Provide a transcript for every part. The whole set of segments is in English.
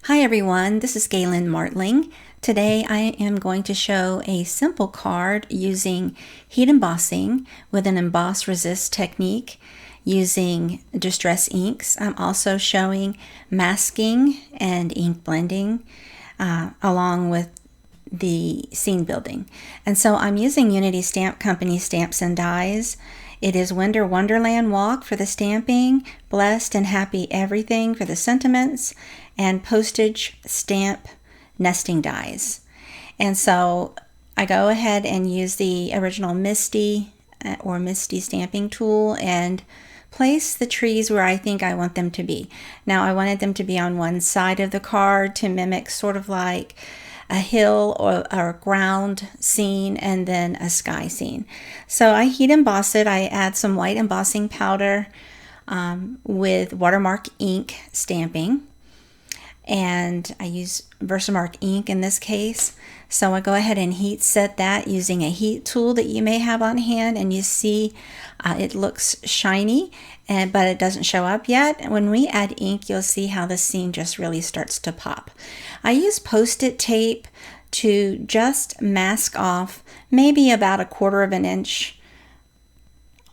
Hi everyone, this is Galen Martling. Today I am going to show a simple card using heat embossing with an emboss resist technique using distress inks. I'm also showing masking and ink blending along with the scene building. And so I'm using Unity Stamp Company stamps and dies. It is Winter Wonderland Walk for the stamping, Blessed and Happy Everything for the sentiments, and Postage Stamp nesting dies. And so I go ahead and use the original Misty or Misty stamping tool and place the trees where I think I want them to be. Now I wanted them to be on one side of the card to mimic sort of like a hill or a ground scene and then a sky scene. So I heat emboss it. I add some white embossing powder with watermark ink stamping, and I use Versamark ink in this case. So I go ahead and heat set that using a heat tool that you may have on hand, and you see it looks shiny, but it doesn't show up yet. When we add ink, you'll see how the scene just really starts to pop. I use Post-it tape to just mask off maybe about 1/4 of an inch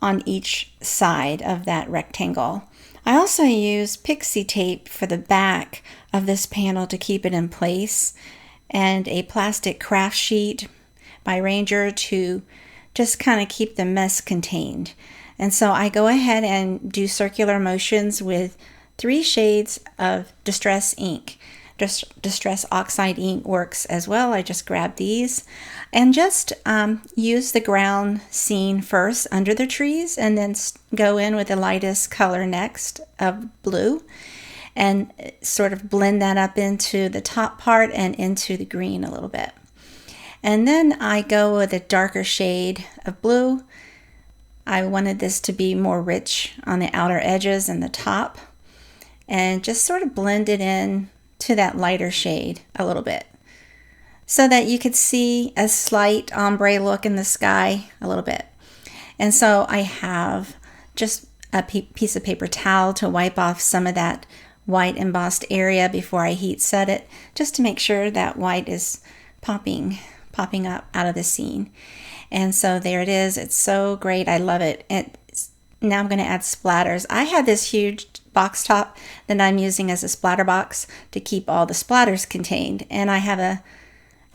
on each side of that rectangle. I also use pixie tape for the back of this panel to keep it in place, and a plastic craft sheet by Ranger to just kind of keep the mess contained. And so I go ahead and do circular motions with 3 shades of distress ink. Distress oxide ink works as well. I just grab these and just use the ground scene first under the trees, and then go in with the lightest color next of blue and sort of blend that up into the top part and into the green a little bit. And then I go with a darker shade of blue. I wanted this to be more rich on the outer edges and the top, and just sort of blend it in to that lighter shade a little bit so that you could see a slight ombre look in the sky a little bit. And so I have just a piece of paper towel to wipe off some of that white embossed area before I heat set it, just to make sure that white is popping up out of the scene. And so there it is. It's so great. I love it. Now I'm going to add splatters. I have this huge box top that I'm using as a splatter box to keep all the splatters contained. And I have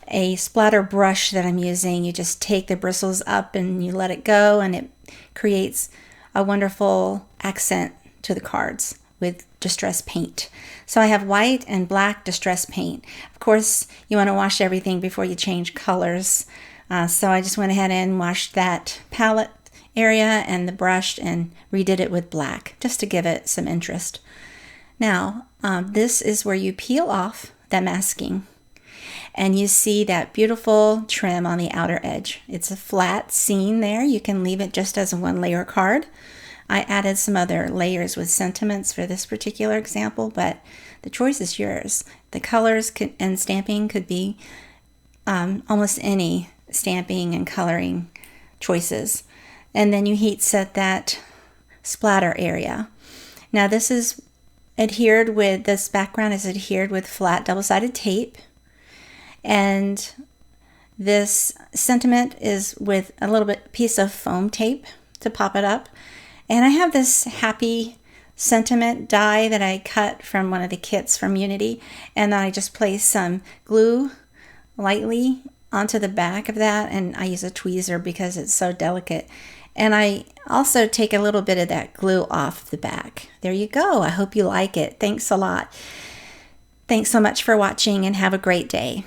a splatter brush that I'm using. You just take the bristles up and you let it go, and it creates a wonderful accent to the cards with distress paint. So I have white and black distress paint. Of course, you want to wash everything before you change colors. So I just went ahead and washed that palette area and the brush and redid it with black just to give it some interest. Now, this is where you peel off that masking, and you see that beautiful trim on the outer edge. It's a flat scene there. You can leave it just as a 1-layer card. I added some other layers with sentiments for this particular example, but the choice is yours. The colors and stamping could be almost any stamping and coloring choices. And then you heat set that splatter area. Now this is this background is adhered with flat double-sided tape. And this sentiment is with a little piece of foam tape to pop it up. And I have this happy sentiment die that I cut from one of the kits from Unity. And I just place some glue lightly onto the back of that. And I use a tweezer because it's so delicate. And I also take a little bit of that glue off the back. There you go. I hope you like it. Thanks a lot. Thanks so much for watching, and have a great day.